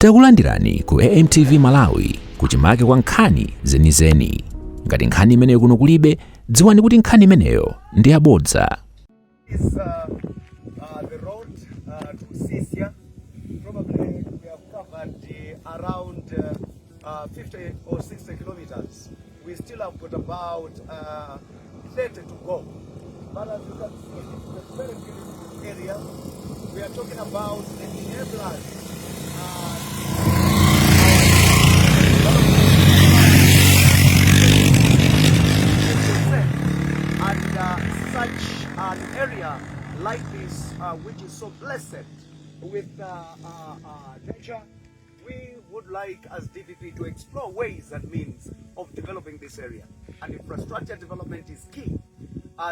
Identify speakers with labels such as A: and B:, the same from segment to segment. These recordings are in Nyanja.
A: Takulandirani ku AMTV Malawi kuchimake kwa nkhani zenizeni. Ngati nkhani imeneyo kuno kulibe, dziwani kuti nkhani imeneyo ndi yabodza.
B: The road to Sisia, probably we have covered around 50 or 60 kilometers. We still have got about 30 to go. But as you can see, it's a very beautiful area. We are talking about the enablers. And such an area like this, which is so blessed with nature, we would like as DPP to explore ways and means of developing this area. And infrastructure development is key.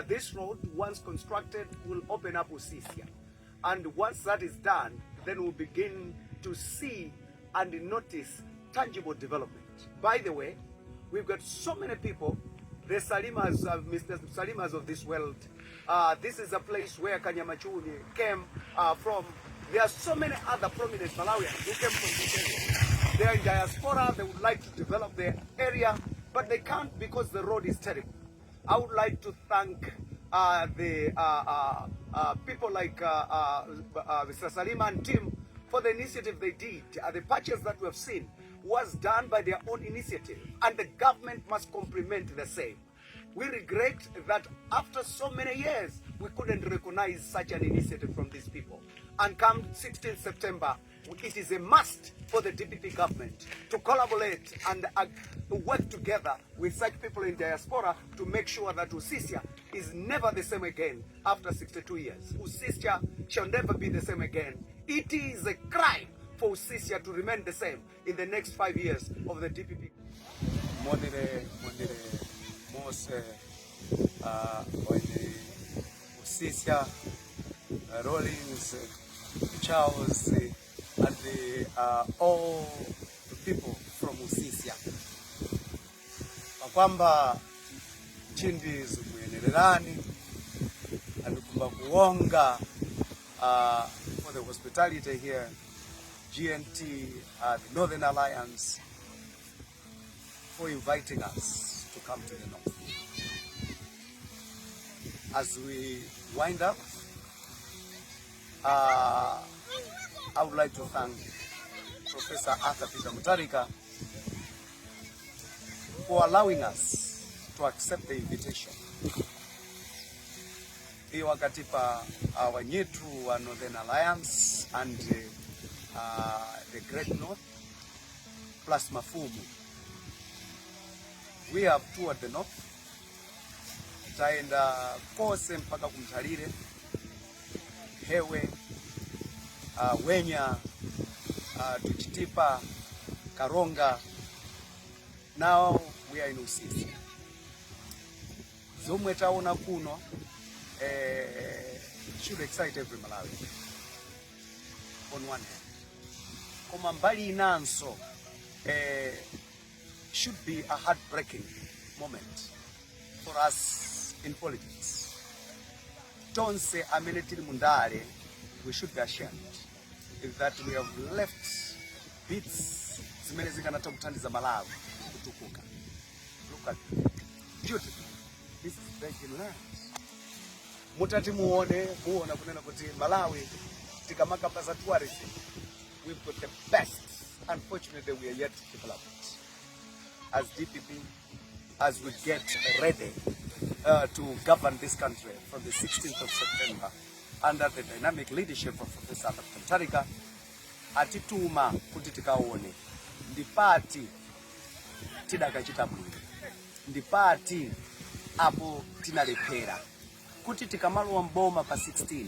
B: This road, once constructed, will open up Usisia. And once that is done, then we'll begin to see and notice tangible development. By the way, we've got so many people, the Salimas, Mr. Salimas of this world. This is a place where Kanyamachuni came from. There are so many other prominent Malawians who came from this area. They are in diaspora, they would like to develop their area, but they can't because the road is terrible. I would like to thank the people like Mr. Salima and team for the initiative they did. The purchase that we have seen was done by their own initiative, and the government must complement the same. We regret that after so many years, we couldn't recognize such an initiative from these people. And come 16th September, it is a must for the DPP government to collaborate and work together with such people in diaspora to make sure that Usisia is never the same again after 62 years. Usisia shall never be the same again. It is a crime for Usisia to remain the same in the next 5 years of the DPP.
C: Usisia, Rollins, Charles, and all the people from Usisia. Makwamba chindi zumuyenererani and kuwonga for the hospitality here, GNT, the Northern Alliance, for inviting us to come to the north. As we wind up, I would like to thank Professor Mutharika for allowing us to accept the invitation. He wakatipa wanyetu wa Northern Alliance and the Great North plus Mafumu. We have toured the north. Taenda kose mpaka kumtalire hewe wenya tuchitipa karonga. Now we are in Usisia. Zomwe taona kuno should excite every Malawi on one hand. Koma mbali inanso should be a heartbreaking moment for us in politics. Tonse amenetili mundale, we should be ashamed that we have left bits zimene zikanatha kuthandiza Malawi kutukuka. Look at beautiful. This is virgin land. Mutati muona kunena kuti Malawi tikamakamba za tourism, we've got the best. Unfortunately, we are yet to develop it. As DPP, as we get ready to govern this country from the 16th of September under the dynamic leadership of Professor Mutharika, atituma kuti tikaone ndipati tidakachita bwino, ndipati apo tinalephera, kuti tikamalowa mboma pa 16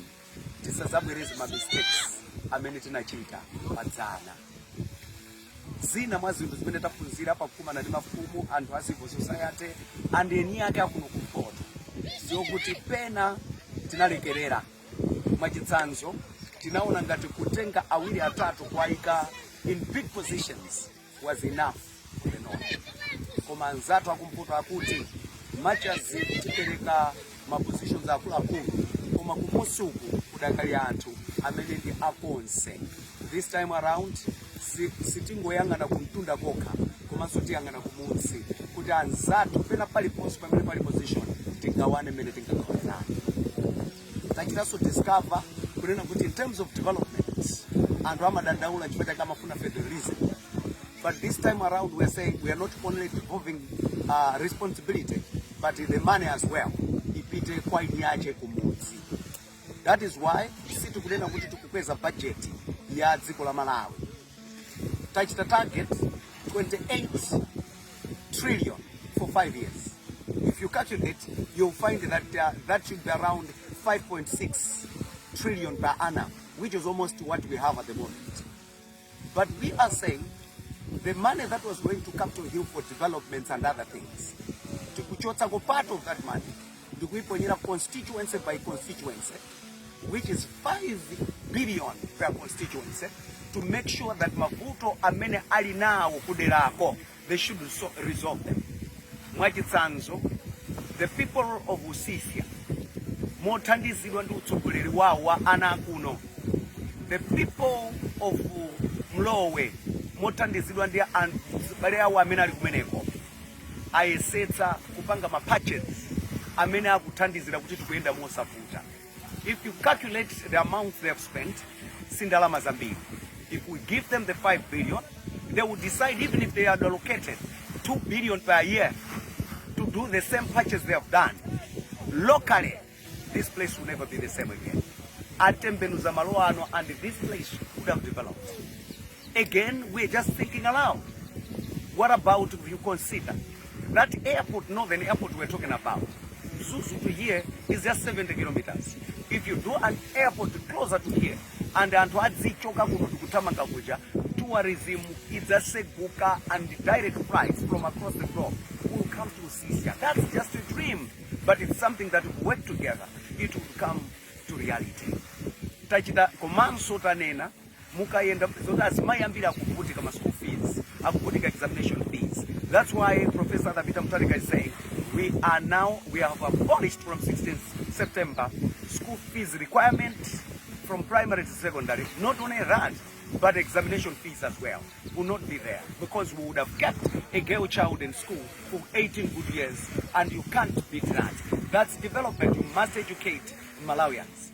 C: tisazabwereze ma mistakes amene tinachita padzana. Zina mwa zinthu zimene taphunzira pakukumana ndi mafumu, anthu a civil society and eni ake akuno kumpoto, ziokuti pena tinalekerera. Mwachitsanzo tinaona ngati kutenga awiri atatu kwaika in big positions was enough for the north. Koma anzatu akumpoto akuti machazi titereka ma positions akulu koma kumusuku kudakali anthu amene ndi akonse. This time around sitingoyang'ana kumtunda kokha komanso tiyang'ana kumunsi kuti anzathu pena paliponse pamene pali position tingawane mmene tingagawanirana. Tachitanso discover kunena kuti in terms of development anthu amadandaula chifukwa chake amafuna federalism, but this time around we are saying we are not only devolving responsibility but the money as well ipite kwa ini yache kumudzi. That is why sisi kunena kuti tikukweza budget ya dziko la Malawi. Tachita target 28 trillion for 5 years. If you calculate, you'll find that that should be around 5.6 trillion per annum, which is almost what we have at the moment. But we are saying the money that was going to Capitol Hill for developments and other things, to kuchotsa go part of that money, to kuiponyera constituency by constituency, which is 5 billion per constituency, to make sure that mavuto amene ali nawo kuderako, they should resolve them. Mwachitsanzo, the people of Usisia, mothandizidwa ndi utsogoleri wawo wa ana kuno. The people of Mlowe, mothandizidwa ndi abale awo amene ali kumeneko, ayesetsa kupanga mapatches amene akuthandizira kuti tikuyenda mosavuta. If you calculate the amount they have spent, sindalama zambiri. If we give them the 5 billion, they will decide even if they are allocated 2 billion per year to do the same patches they have done. Locally, this place will never be the same again. Atembenuza Maloano and this place would have developed. Again, we're just thinking aloud. What about if you consider that airport, northern airport we're talking about, Zuzu to here is just 70 kilometers. If you do an airport closer to here, and choka kutamanga kuja, tourism is a seguka and direct flights from across the globe will come to Usisia. That's just a dream, but it's something that will work together. It will come to reality. Tachita komanso tanena mukayenda zoda asimayambira akuvutika ma school fees, akuvutika examination fees. That's why Professor Mutharika is saying we have abolished from 16th September school fees requirement from primary to secondary. Not only that, but examination fees as well will not be there, because we would have kept a girl child in school for 18 good years, and you can't beat that. That's development. You must educate Malawians.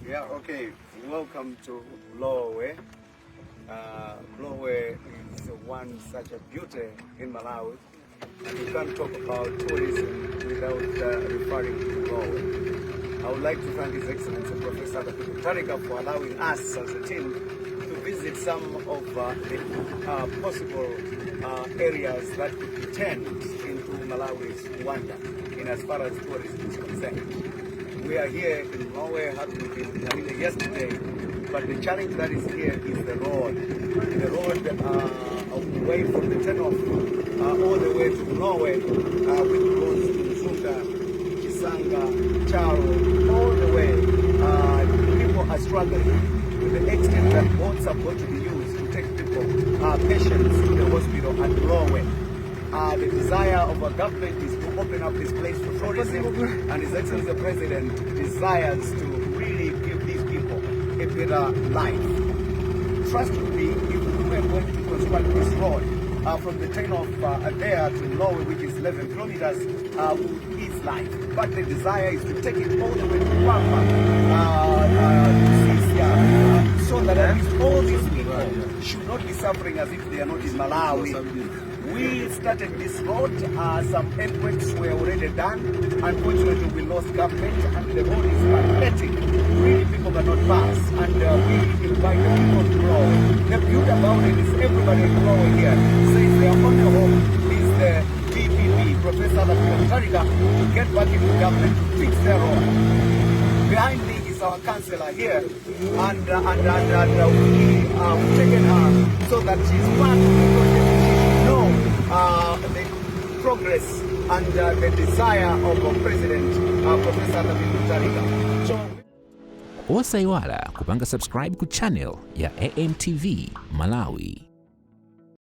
B: Yeah, okay. Welcome to Mlowe. Mlowe is one such a beauty in Malawi. And you can't talk about tourism without referring to Mlowe. I would like to thank His Excellency Professor Mutharika for allowing us as a team to visit some of the possible areas that could be turned into Malawi's wonder in as far as tourism is concerned. We are here in Mlowe, having been in Tarime yesterday, but the challenge that is here is the road. The road away from the turnoff all the way to Mlowe, which goes to Zunga, Chisanga, Charo, all the way. People are struggling to the extent that boats are going to be used to take people, patients to the hospital at Mlowe. The desire of our government is to open up this place for tourism, and His Excellency the President desires to really give these people a better life. Trust me, if we were going to construct this road from the train of there to Mlowe, which is 11 kilometers, is life. But the desire is to take it all the way to Wamema, so that at least all these people should not be suffering as if they are not in Malawi. We started this road, some earthworks were already done. Unfortunately, we lost government and the road is pathetic. Really, people cannot pass, and we invite the people to Mlowe. The beauty about it is everybody in Mlowe here says their only hope is the PPP, Professor Mutharika, to get back into government to fix their road. Behind me is our councillor here, and we have taken her so that she's part of the project. The progress and the desire of our President, Professor Mutharika.
A: Osaiwala kupanga subscribe ku channel ya AMTV Malawi.